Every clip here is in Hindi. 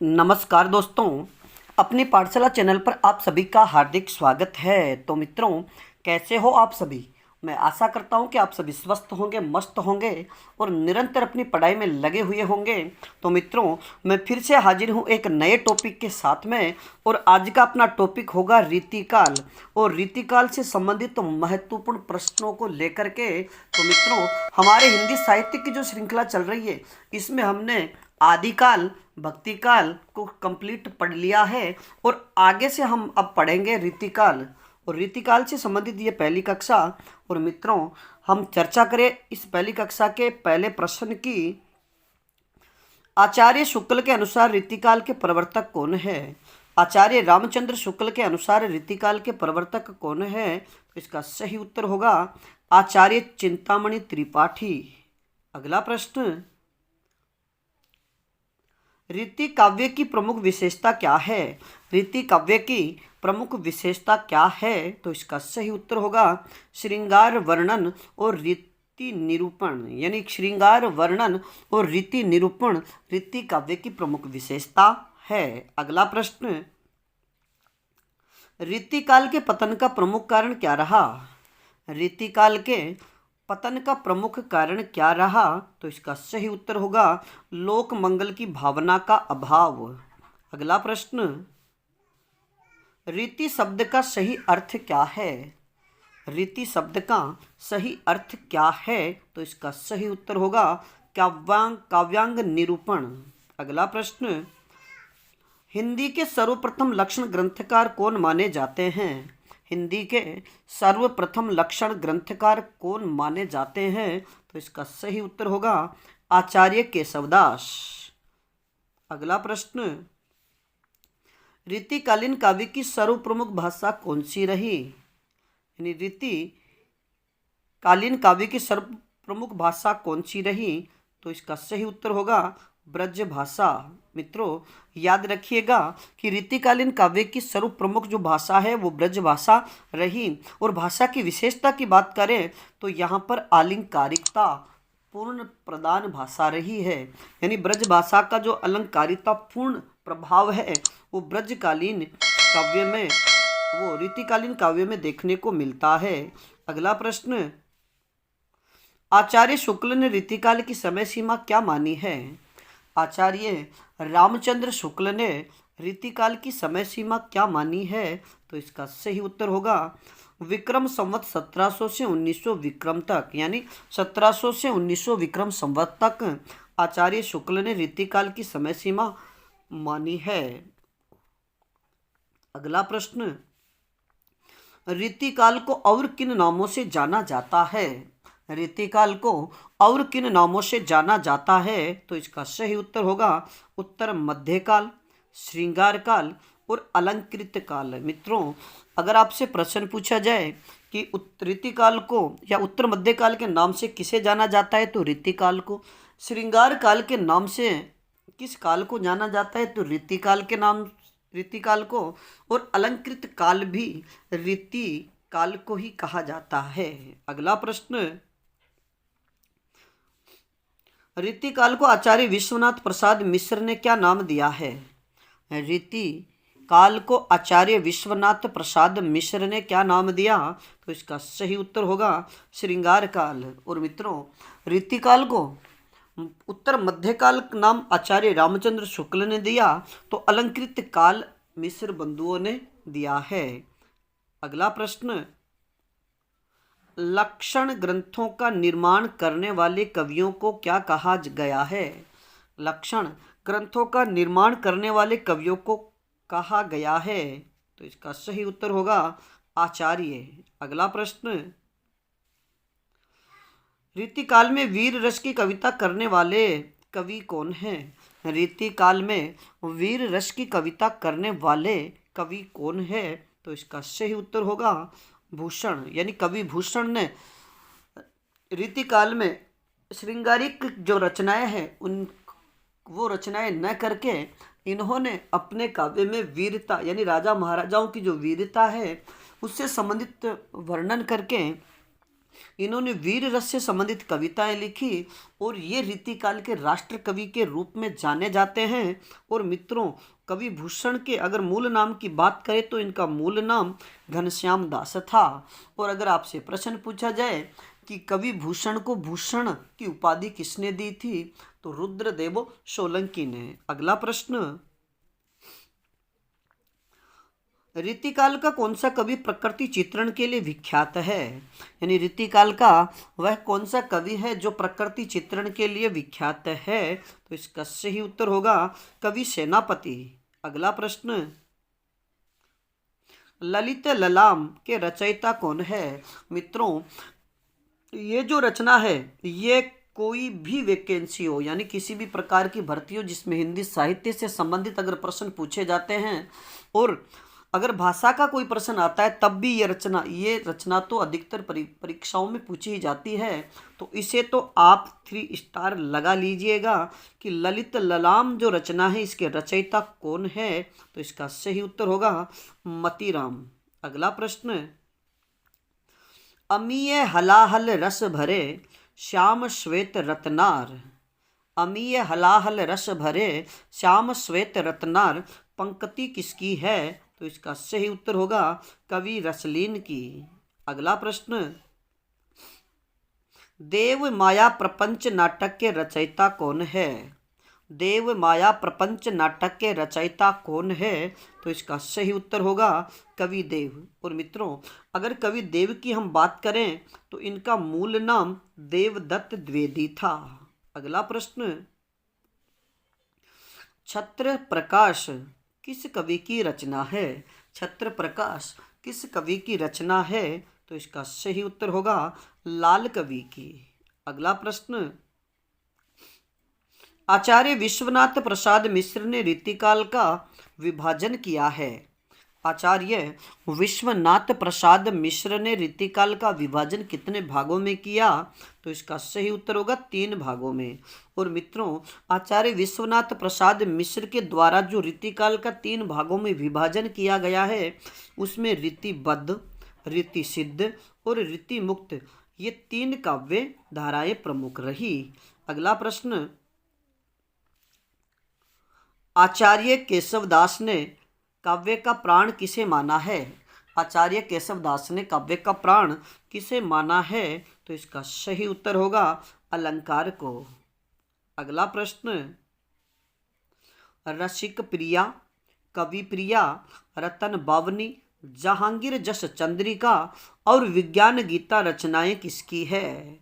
नमस्कार दोस्तों, अपनी पाठशाला चैनल पर आप सभी का हार्दिक स्वागत है। तो मित्रों, कैसे हो आप सभी। मैं आशा करता हूं कि आप सभी स्वस्थ होंगे, मस्त होंगे और निरंतर अपनी पढ़ाई में लगे हुए होंगे। तो मित्रों, मैं फिर से हाजिर हूं एक नए टॉपिक के साथ में, और आज का अपना टॉपिक होगा रीतिकाल। और रीतिकाल से संबंधित तो महत्वपूर्ण प्रश्नों को लेकर के तो मित्रों, हमारे हिंदी साहित्य की जो श्रृंखला चल रही है, इसमें हमने आदिकाल, भक्तिकाल को कंप्लीट पढ़ लिया है, और आगे से हम अब पढ़ेंगे रीतिकाल। और रीतिकाल से संबंधित ये पहली कक्षा। और मित्रों, हम चर्चा करें इस पहली कक्षा के पहले प्रश्न की। आचार्य शुक्ल के अनुसार रीतिकाल के प्रवर्तक कौन है। आचार्य रामचंद्र शुक्ल के अनुसार रीतिकाल के प्रवर्तक कौन है। तो इसका सही उत्तर होगा आचार्य चिंतामणि त्रिपाठी। अगला प्रश्न, रीति काव्य की प्रमुख विशेषता क्या है। रीति काव्य की प्रमुख विशेषता क्या है। तो इसका सही उत्तर होगा श्रृंगार वर्णन और रीति निरूपण। यानी श्रृंगार वर्णन और रीति निरूपण रीति काव्य की प्रमुख विशेषता है। अगला प्रश्न, रीतिकाल के पतन का प्रमुख कारण क्या रहा। रीतिकाल के पतन का प्रमुख कारण क्या रहा। तो इसका सही उत्तर होगा लोक मंगल की भावना का अभाव। अगला प्रश्न, रीति शब्द का सही अर्थ क्या है। रीति शब्द का सही अर्थ क्या है। तो इसका सही उत्तर होगा काव्यांग निरूपण। अगला प्रश्न, हिंदी के सर्वप्रथम लक्षण ग्रंथकार कौन माने जाते हैं। हिंदी के सर्वप्रथम लक्षण ग्रंथकार कौन माने जाते हैं। तो इसका सही उत्तर होगा आचार्य केशवदास। अगला प्रश्न, रीतिकालीन काव्य की सर्वप्रमुख भाषा कौन सी रही। यानी रीतिकालीन काव्य की सर्वप्रमुख भाषा कौन सी रही। तो इसका सही उत्तर होगा ब्रज भाषा। मित्रों, याद रखिएगा कि रीतिकालीन काव्य की सर्वप्रमुख जो भाषा है वो ब्रज भाषा रही। और भाषा की विशेषता की बात करें तो यहाँ पर अलंकारिकता पूर्ण प्रधान भाषा रही है। यानी ब्रज भाषा का जो अलंकारिकता पूर्ण प्रभाव है वो ब्रजकालीन काव्य में, वो रीतिकालीन काव्य में देखने को मिलता है। अगला प्रश्न, आचार्य शुक्ल ने रीतिकाल की समय सीमा क्या मानी है। आचार्य रामचंद्र शुक्ल ने रीतिकाल की समय सीमा क्या मानी है। तो इसका सही उत्तर होगा विक्रम संवत 1700 से 1900 विक्रम तक। यानी 1700 से 1900 विक्रम संवत तक आचार्य शुक्ल ने रीतिकाल की समय सीमा मानी है। अगला प्रश्न, रीतिकाल को और किन नामों से जाना जाता है। रीतिकाल को और किन नामों से जाना जाता है। तो इसका सही उत्तर होगा उत्तर मध्यकाल, श्रृंगार काल और अलंकृत काल। मित्रों, अगर आपसे प्रश्न पूछा जाए कि रीतिकाल को या उत्तर मध्यकाल के नाम से किसे जाना जाता है तो रीतिकाल को, श्रृंगार काल के नाम से किस काल को जाना जाता है तो रीतिकाल के नाम रीतिकाल को, और अलंकृत काल भी रीतिकाल को ही कहा जाता है। अगला प्रश्न, रीतिकाल को आचार्य विश्वनाथ प्रसाद मिश्र ने क्या नाम दिया है। रीतिकाल को आचार्य विश्वनाथ प्रसाद मिश्र ने क्या नाम दिया। तो इसका सही उत्तर होगा श्रृंगार काल। और मित्रों, रीतिकाल को उत्तर मध्यकाल नाम आचार्य रामचंद्र शुक्ल ने दिया, तो अलंकृत काल मिश्र बंधुओं ने दिया है। अगला प्रश्न, लक्षण ग्रंथों का निर्माण करने वाले कवियों को क्या कहा गया है। लक्षण ग्रंथों का निर्माण करने वाले कवियों को कहा गया है। तो इसका सही उत्तर होगा आचार्य। अगला प्रश्न, रीतिकाल में वीर रस की कविता करने वाले कवि कौन हैं। रीतिकाल में वीर रस की कविता करने वाले कवि कौन है। तो इसका सही उत्तर होगा भूषण। यानी कवि भूषण ने रीतिकाल में श्रृंगारिक जो रचनाएं हैं वो रचनाएं न करके इन्होंने अपने काव्य में वीरता, यानी राजा महाराजाओं की जो वीरता है उससे संबंधित वर्णन करके इन्होंने वीर रस से संबंधित कविताएं लिखी और ये रीतिकाल के राष्ट्र कवि के रूप में जाने जाते हैं। और मित्रों, कवि भूषण के अगर मूल नाम की बात करें तो इनका मूल नाम घनश्याम दास था। और अगर आपसे प्रश्न पूछा जाए कि कवि भूषण को भूषण की उपाधि किसने दी थी, तो रुद्रदेव सोलंकी ने। अगला प्रश्न, रीतिकाल का कौन सा कवि प्रकृति चित्रण के लिए विख्यात है? यानी रीतिकाल का वह कौन सा कवि है जो प्रकृति चित्रण के लिए विख्यात है? तो इसका सही उत्तर होगा कवि सेनापति। अगला प्रश्न, ललित ललाम के रचयिता कौन है? मित्रों, ये जो रचना है ये कोई भी वैकेंसी हो, यानी किसी भी प्रकार की भर्ती हो जिसमें हिंदी साहित्य से संबंधित अगर प्रश्न पूछे जाते हैं और अगर भाषा का कोई प्रश्न आता है तब भी ये रचना तो अधिकतर परीक्षाओं में पूछी ही जाती है। तो इसे तो आप 3 स्टार लगा लीजिएगा कि ललित ललाम जो रचना है इसके रचयिता कौन है? तो इसका सही उत्तर होगा मतीराम। अगला प्रश्न, अमीय हलाहल रस भरे श्याम श्वेत रत्नार। अमीय हलाहल रस भरे श्याम श्वेत रत्नार पंक्ति किसकी है? तो इसका सही उत्तर होगा कवि रसलीन की। अगला प्रश्न, देव माया प्रपंच नाटक के रचयिता कौन है? देव माया प्रपंच नाटक के रचयिता कौन है? तो इसका सही उत्तर होगा कवि देव। और मित्रों, अगर कवि देव की हम बात करें तो इनका मूल नाम देवदत्त द्विवेदी था। अगला प्रश्न, छत्र प्रकाश किस कवि की रचना है? छत्र प्रकाश किस कवि की रचना है? तो इसका सही उत्तर होगा लाल कवि की। अगला प्रश्न, आचार्य विश्वनाथ प्रसाद मिश्र ने रीतिकाल का विभाजन किया है। आचार्य विश्वनाथ प्रसाद मिश्र ने रीतिकाल का विभाजन कितने भागों में किया? तो इसका सही उत्तर होगा 3 भागों में। और मित्रों, आचार्य विश्वनाथ प्रसाद मिश्र के द्वारा जो रीतिकाल का 3 भागों में विभाजन किया गया है उसमें रीतिबद्ध, रीति सिद्ध और रीति मुक्त ये 3 काव्य धाराएं प्रमुख रही। अगला प्रश्न, आचार्य केशवदास ने काव्य का प्राण किसे माना है? आचार्य केशवदास ने काव्य का प्राण किसे माना है? तो इसका सही उत्तर होगा अलंकार को। अगला प्रश्न, रसिक प्रिया, कवि प्रिया, रतन बावनी, जहांगीर जस चंद्रिका और विज्ञान गीता रचनाएं किसकी है?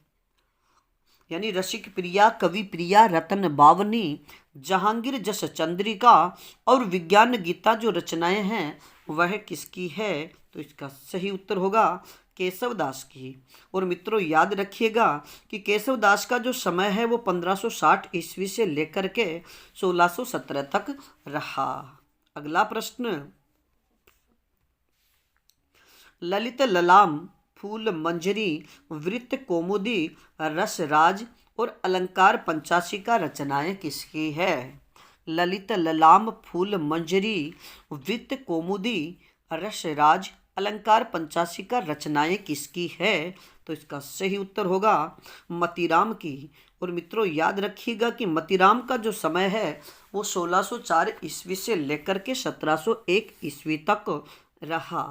यानी रसिक प्रिया, कवि प्रिया, रतन बावनी, जहांगीर जस चंद्रिका और विज्ञान गीता जो रचनाएं हैं वह किसकी है? तो इसका सही उत्तर होगा केशवदास की। और मित्रों, याद रखिएगा कि केशवदास का जो समय है वो 1560 ईस्वी से लेकर के 1617 तक रहा। अगला प्रश्न, ललित ललाम, फूल मंजरी, वृत्त कौमुदी, रसराज और अलंकार पंचाशी का रचनाएं किसकी है? ललित ललाम, फूल मंजरी, वृत्त कौमुदी, रसराज, अलंकार पंचाशी का रचनाएं किसकी है? तो इसका सही उत्तर होगा मतीराम की। और मित्रों, याद रखिएगा कि मतीराम का जो समय है वो 1604 ईस्वी से लेकर के 1701 ईस्वी तक रहा।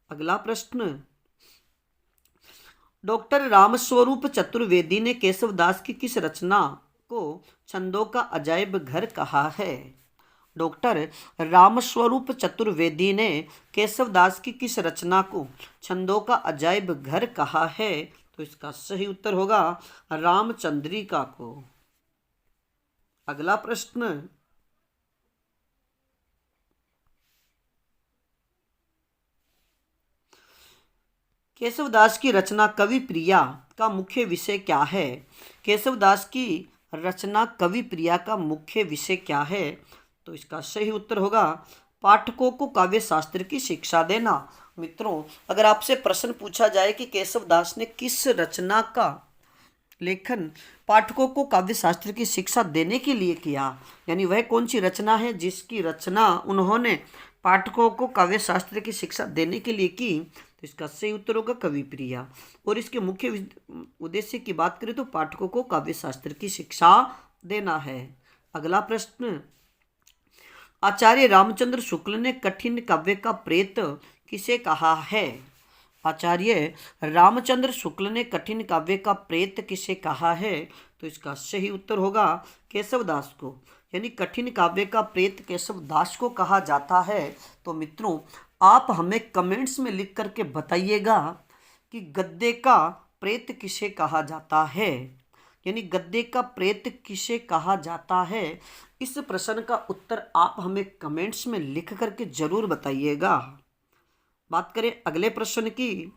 अगला प्रश्न, डॉक्टर रामस्वरूप चतुर्वेदी ने केशवदास की किस रचना को छंदों का अजायब घर कहा है? डॉक्टर रामस्वरूप चतुर्वेदी ने केशवदास की किस रचना को छंदों का अजायब घर कहा है? तो इसका सही उत्तर होगा रामचंद्रिका को। अगला प्रश्न, केशवदास की रचना कवि प्रिया का मुख्य विषय क्या है? केशवदास की रचना कवि प्रिया का मुख्य विषय क्या है? तो इसका सही उत्तर होगा पाठकों को काव्य शास्त्र की शिक्षा देना। मित्रों, अगर आपसे प्रश्न पूछा जाए कि केशवदास ने किस रचना का लेखन पाठकों को काव्य शास्त्र की शिक्षा देने के लिए किया, यानी वह कौन सी रचना है जिसकी रचना उन्होंने पाठकों को काव्य शास्त्र की शिक्षा देने के लिए की, तो इसका सही उत्तर होगा कवि प्रिया। और इसके मुख्य उद्देश्य की बात करें तो पाठकों को काव्य शास्त्र की शिक्षा देना है। अगला प्रश्न, आचार्य रामचंद्र शुक्ल ने कठिन काव्य का प्रेत किसे कहा है? आचार्य रामचंद्र शुक्ल ने कठिन काव्य का प्रेत किसे कहा है? तो इसका सही उत्तर होगा केशवदास को, यानी कठिन काव्य का प्रेत केशवदास को कहा जाता है। तो मित्रों, आप हमें कमेंट्स में लिख करके बताइएगा कि गद्य का प्रेत किसे कहा जाता है, यानी गद्य का प्रेत किसे कहा जाता है। इस प्रश्न का उत्तर आप हमें कमेंट्स में लिख करके जरूर बताइएगा। बात करें अगले प्रश्न की,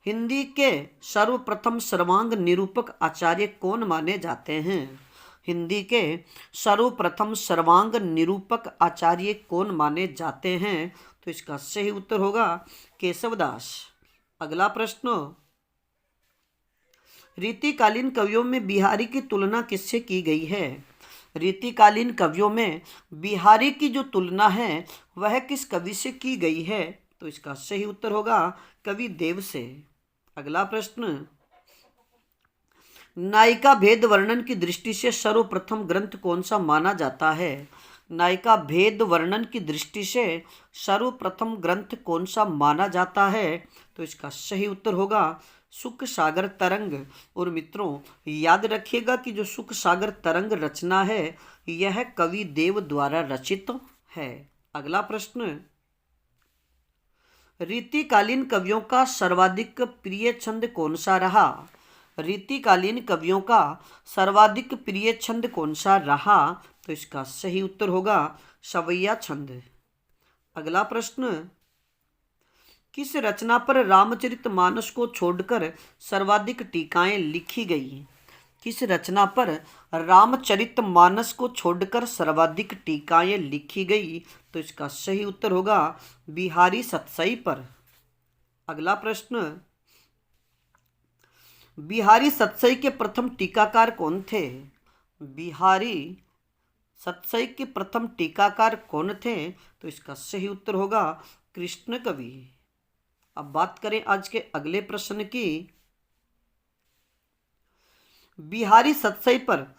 हिंदी के सर्वप्रथम सर्वांग निरूपक आचार्य कौन माने जाते हैं? हिंदी के सर्वप्रथम सर्वांग निरूपक आचार्य कौन माने जाते हैं? तो इसका सही उत्तर होगा केशवदास। अगला प्रश्न, रीतिकालीन कवियों में बिहारी की तुलना किससे की गई है? रीतिकालीन कवियों में बिहारी की जो तुलना है वह किस कवि से की गई है? तो इसका सही उत्तर होगा कवि देव से। अगला प्रश्न, नायिका भेद वर्णन की दृष्टि से सर्वप्रथम ग्रंथ कौन सा माना जाता है? नायिका भेद वर्णन की दृष्टि से सर्वप्रथम ग्रंथ कौन सा माना जाता है? तो इसका सही उत्तर होगा सुख सागर तरंग। और मित्रों, याद रखिएगा कि जो सुख सागर तरंग रचना है यह कवि देव द्वारा रचित है। अगला प्रश्न, रीतिकालीन कवियों का सर्वाधिक प्रिय छंद कौन सा रहा? रीतिकालीन कवियों का सर्वाधिक प्रिय छंद कौन सा रहा? तो इसका सही उत्तर होगा सवैया छंद। अगला प्रश्न, किस रचना पर रामचरितमानस को छोड़कर सर्वाधिक टीकाएं लिखी गई? किस रचना पर रामचरितमानस को छोड़कर सर्वाधिक टीकाएं लिखी गई? तो इसका सही उत्तर होगा बिहारी सतसई पर। अगला प्रश्न, बिहारी सतसई के प्रथम टीकाकार कौन थे? बिहारी सतसई के प्रथम टीकाकार कौन थे? तो इसका सही उत्तर होगा कृष्ण कवि। अब बात करें आज के अगले प्रश्न की, बिहारी सतसई पर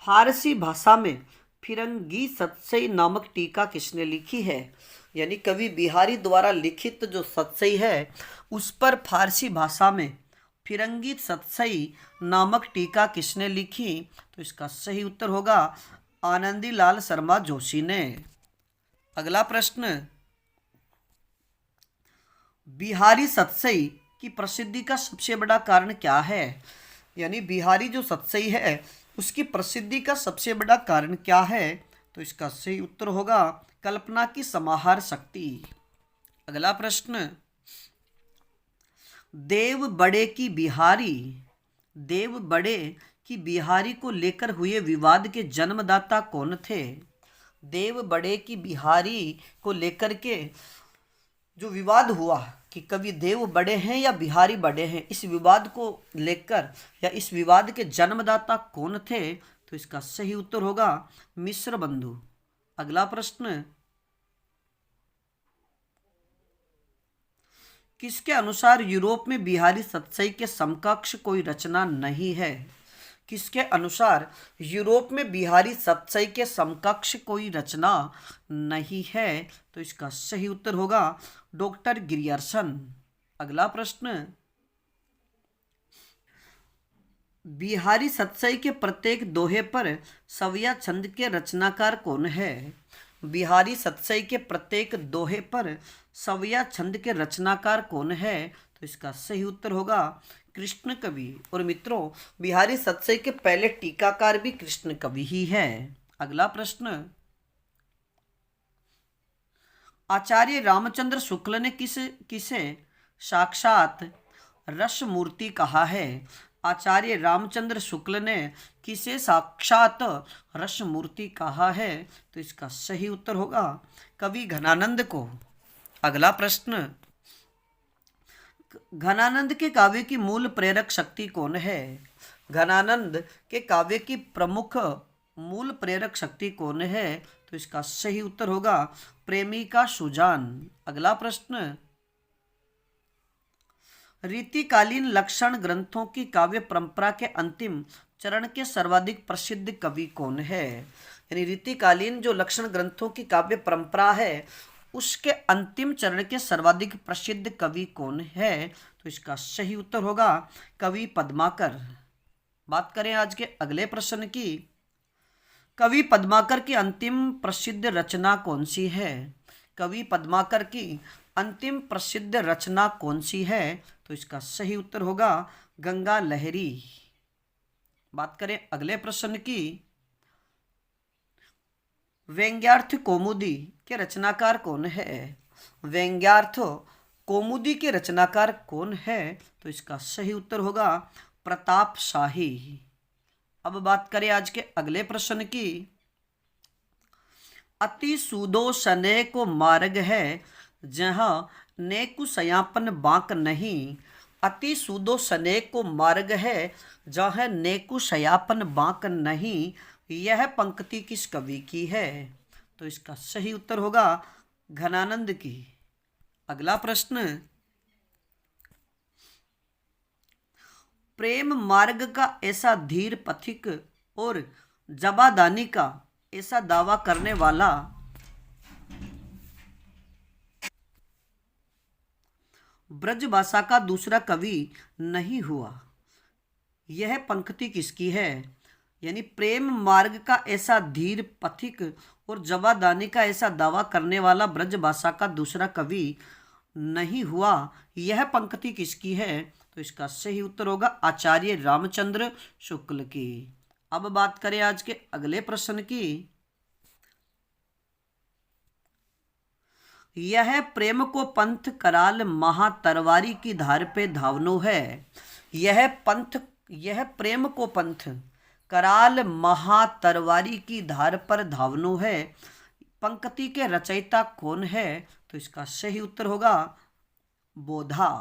फारसी भाषा में फिरंगी सतसई नामक टीका किसने लिखी है? यानी कवि बिहारी द्वारा लिखित जो सतसई है उस पर फारसी भाषा में फिरंगी सतसई नामक टीका किसने लिखी? तो इसका सही उत्तर होगा आनंदीलाल शर्मा जोशी ने। अगला प्रश्न, बिहारी सतसई की प्रसिद्धि का सबसे बड़ा कारण क्या है? यानी बिहारी जो सतसई है उसकी प्रसिद्धि का सबसे बड़ा कारण क्या है? तो इसका सही उत्तर होगा कल्पना की समाहार शक्ति। अगला प्रश्न, देव बड़े की बिहारी को लेकर हुए विवाद के जन्मदाता कौन थे? देव बड़े की बिहारी को लेकर के जो विवाद हुआ कि कवि देव बड़े हैं या बिहारी बड़े हैं, इस विवाद को लेकर या इस विवाद के जन्मदाता कौन थे? तो इसका सही उत्तर होगा मिश्र बंधु। अगला प्रश्न, किसके अनुसार यूरोप में बिहारी सतसई के समकक्ष कोई रचना नहीं है? किसके अनुसार यूरोप में बिहारी सतसई के समकक्ष कोई रचना नहीं है? तो इसका सही उत्तर होगा डॉक्टर गिरियर्सन। अगला प्रश्न, बिहारी सतसई के प्रत्येक दोहे पर सवैया छंद के रचनाकार कौन है? बिहारी सतसई के प्रत्येक दोहे पर सवैया छंद के रचनाकार कौन है? तो इसका सही उत्तर होगा कृष्ण कवि। और मित्रों, बिहारी सतसई के पहले टीकाकार भी कृष्ण कवि ही है। अगला प्रश्न, आचार्य रामचंद्र शुक्ल ने किसे साक्षात रसमूर्ति कहा है? आचार्य रामचंद्र शुक्ल ने किसे साक्षात रसमूर्ति कहा है? तो इसका सही उत्तर होगा कवि घनानंद को। अगला प्रश्न, घनानंद के काव्य की मूल प्रेरक शक्ति कौन है? घनानंद के काव्य की प्रमुख मूल प्रेरक शक्ति कौन है? तो इसका सही उत्तर होगा प्रेमी का सुजान। अगला प्रश्न, रीतिकालीन लक्षण ग्रंथों की काव्य परंपरा के अंतिम चरण के सर्वाधिक प्रसिद्ध कवि कौन है? यानी रीतिकालीन जो लक्षण ग्रंथों की काव्य परंपरा है उसके अंतिम चरण के सर्वाधिक प्रसिद्ध कवि कौन है? तो इसका सही उत्तर होगा कवि पद्माकर। बात करें आज के अगले प्रश्न की, कवि पद्माकर की अंतिम प्रसिद्ध रचना कौन सी है? कवि पद्माकर की अंतिम प्रसिद्ध रचना कौन सी है? तो इसका सही उत्तर होगा गंगा लहरी। बात करें अगले प्रश्न की, व्यंग्यार्थ कौमुदी के रचनाकार कौन है? व्यंग्यार्थ कौमुदी के रचनाकार कौन है? तो इसका सही उत्तर होगा प्रताप शाही। अब बात करें आज के अगले प्रश्न की, अति सूदो सने को मार्ग है जहां नेकु सयापन बांक नहीं। अति सूदो सने को मार्ग है जहां नेकु सयापन बांक नहीं, यह पंक्ति किस कवि की है? तो इसका सही उत्तर होगा घनानंद की। अगला प्रश्न, प्रेम मार्ग का ऐसा धीर पथिक और जबादानी का ऐसा दावा करने वाला ब्रजभाषा का दूसरा कवि नहीं हुआ, यह पंक्ति किसकी है? यानी प्रेम मार्ग का ऐसा धीर पथिक और जबादानी का ऐसा दावा करने वाला ब्रजभाषा का दूसरा कवि नहीं हुआ, यह पंक्ति किसकी है? तो इसका सही उत्तर होगा आचार्य रामचंद्र शुक्ल की। अब बात करें आज के अगले प्रश्न की, यह प्रेम को पंथ कराल महा तरवारी की धार पे धावनो है। यह प्रेम को पंथ कराल महा तरवारी की धार पर धावनो है, पंक्ति के रचयिता कौन है? तो इसका सही उत्तर होगा बोधा।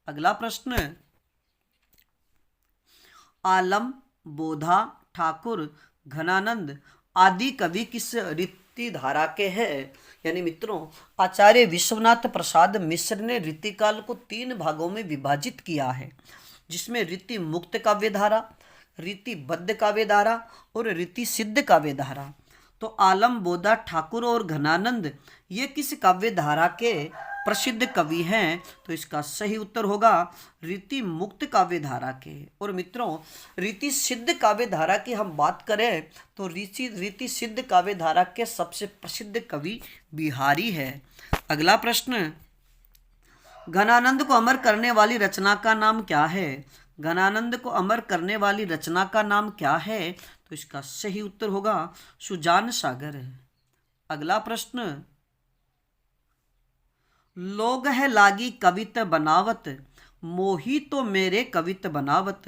अगला प्रश्न, आलम, बोधा, ठाकुर, घनानंद आदि कवि किस रीति धारा के हैं? यानी मित्रों, आचार्य विश्वनाथ प्रसाद मिश्र ने रीतिकाल को 3 भागों में विभाजित किया है, जिसमें रीति मुक्त काव्य धारा, रीतिबद्ध काव्य धारा और रीति सिद्ध काव्य धारा। तो आलम, बोधा, ठाकुर और घनानंद ये किस काव्य धारा के प्रसिद्ध कवि हैं? तो इसका सही उत्तर होगा रीति मुक्त काव्य धारा के। और मित्रों, रीति सिद्ध काव्य धारा की हम बात करें तो रीति सिद्ध काव्य धारा के सबसे प्रसिद्ध कवि बिहारी है। अगला प्रश्न, घनानंद को अमर करने वाली रचना का नाम क्या है? घनानंद को अमर करने वाली रचना का नाम क्या है? तो इसका सही उत्तर होगा सुजान सागर। अगला प्रश्न, लोग है लागी कवित बनावत, मोही तो मेरे कवित बनावत,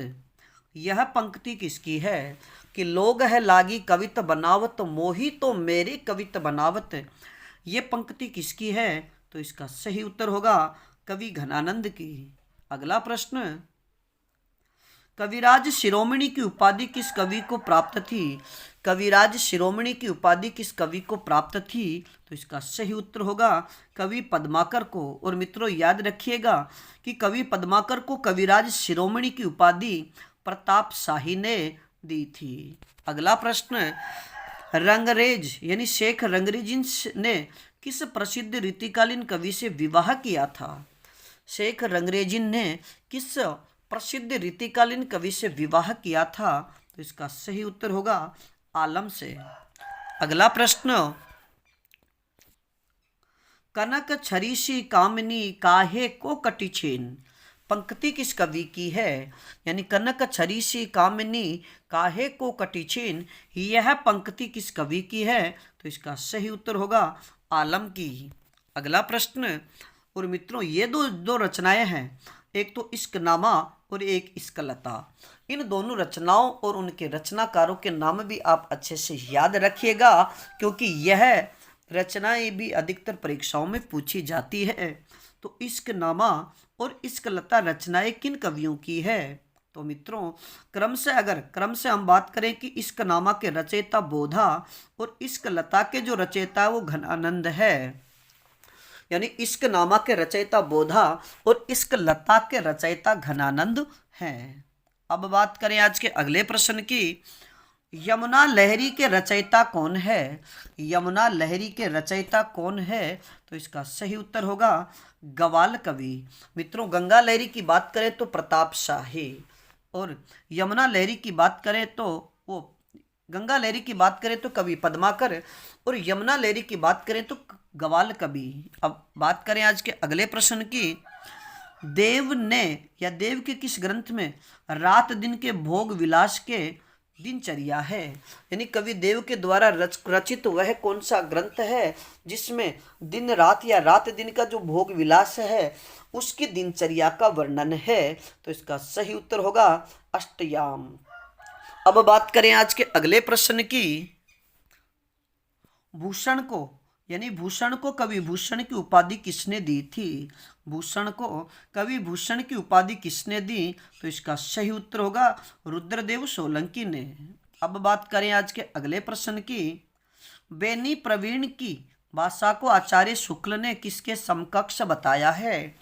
यह पंक्ति किसकी है? कि लोग है लागी कवित बनावत, मोही तो मेरे कवित बनावत, ये पंक्ति किसकी है? तो इसका सही उत्तर होगा कवि घनानंद की। अगला प्रश्न, कविराज शिरोमणि की उपाधि किस कवि को प्राप्त थी? कविराज शिरोमणि की उपाधि किस कवि को प्राप्त थी? तो इसका सही उत्तर होगा कवि पद्माकर को। और मित्रों, याद रखिएगा कि कवि पद्माकर को कविराज शिरोमणि की उपाधि प्रताप शाही ने दी थी। अगला प्रश्न, रंगरेज यानी शेख रंगरेज ने किस प्रसिद्ध रीतिकालीन कवि से विवाह किया था? शेख रंगरेजिन ने किस प्रसिद्ध रीतिकालीन कवि से विवाह किया था? तो इसका सही उत्तर होगा आलम से। अगला प्रश्न, कनक छरीसी कामिनी काहे को कटी छेन, पंक्ति किस कवि की है? यानी कनक छरीसी कामिनी काहे को कटी छेन, यह पंक्ति किस कवि की है? तो इसका सही उत्तर होगा आलम की। अगला प्रश्न, और मित्रों, ये दो रचनाएं हैं, एक तो इश्कनामा और एक इश्कलता। इन दोनों रचनाओं और उनके रचनाकारों के नाम भी आप अच्छे से याद रखिएगा, क्योंकि यह रचनाएं भी अधिकतर परीक्षाओं में पूछी जाती है। तो इश्कनामा और इश्कलता रचनाएं किन कवियों की है? तो मित्रों, क्रम से हम बात करें कि इश्कनामा के रचयिता बोधा और इश्कलता के जो रचयिता है वो घनानंद है। यानी इश्क नामा के रचयिता बोधा और इश्क लता के रचयिता घनानंद हैं। अब बात करें आज के अगले प्रश्न की, यमुना लहरी के रचयिता कौन है? यमुना लहरी के रचयिता कौन है? तो इसका सही उत्तर होगा गवाल कवि। मित्रों, गंगा लहरी की बात करें तो प्रताप शाही, और यमुना लहरी की बात करें तो वो गंगा लहरी की बात करें तो कवि पद्माकर, और यमुना लहरी की बात करें तो गवाल कवि। अब बात करें आज के अगले प्रश्न की, देव ने या देव के किस ग्रंथ में रात दिन के भोग विलास के दिनचर्या है? यानी कवि देव के द्वारा रचित वह कौन सा ग्रंथ है जिसमें दिन रात या रात दिन का जो भोग विलास है उसकी दिनचर्या का वर्णन है? तो इसका सही उत्तर होगा अष्टयाम। अब बात करें आज के अगले प्रश्न की, भूषण को यानी भूषण को कवि भूषण की उपाधि किसने दी थी? भूषण को कवि भूषण की उपाधि किसने दी? तो इसका सही उत्तर होगा रुद्रदेव सोलंकी ने। अब बात करें आज के अगले प्रश्न की, बेनी प्रवीण की भाषा को आचार्य शुक्ल ने किसके समकक्ष बताया है?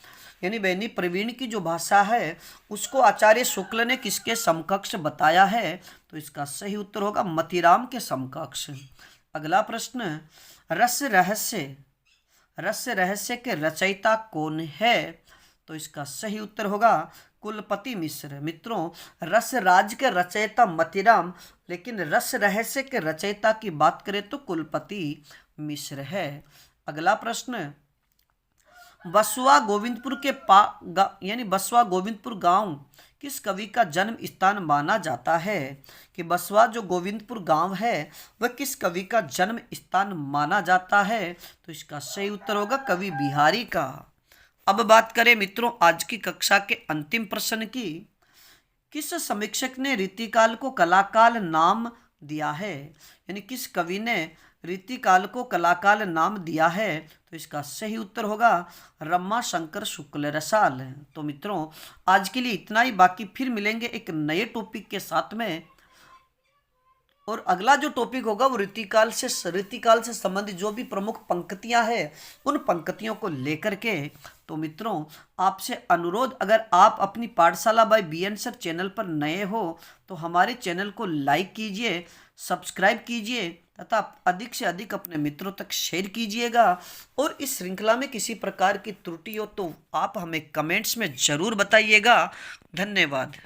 यानी बेनी प्रवीण की जो भाषा है उसको आचार्य शुक्ल ने किसके समकक्ष बताया है? तो इसका सही उत्तर होगा मतिराम के समकक्ष। अगला प्रश्न, रस रहस्य के रचयिता कौन है? तो इसका सही उत्तर होगा कुलपति मिश्र। मित्रों, रस राज के रचयिता मतिराम, लेकिन रस रहस्य के रचयिता की बात करें तो कुलपति मिश्र है। अगला प्रश्न, बसवा गोविंदपुर के यानी बसवा गोविंदपुर गांव किस कवि का जन्म स्थान माना जाता है? कि बसवा जो गोविंदपुर गांव है वह किस कवि का जन्म स्थान माना जाता है? तो इसका सही उत्तर होगा कवि बिहारी का। अब बात करें मित्रों आज की कक्षा के अंतिम प्रश्न की, किस समीक्षक ने रीतिकाल को कलाकाल नाम दिया है? यानी किस कवि ने रीतिकाल को कलाकाल नाम दिया है? तो इसका सही उत्तर होगा रमा शंकर शुक्ल रसाल। तो मित्रों आज के लिए इतना ही, बाकी फिर मिलेंगे एक नए टॉपिक के साथ में, और अगला जो टॉपिक होगा वो रीतिकाल से संबंधित जो भी प्रमुख पंक्तियां हैं उन पंक्तियों को लेकर के। तो मित्रों आपसे अनुरोध, अगर आप अपनी पाठशाला बाय BN सर चैनल पर नए हो तो हमारे चैनल को लाइक कीजिए, सब्सक्राइब कीजिए तथा अधिक से अधिक अपने मित्रों तक शेयर कीजिएगा। और इस श्रृंखला में किसी प्रकार की त्रुटि हो तो आप हमें कमेंट्स में ज़रूर बताइएगा। धन्यवाद।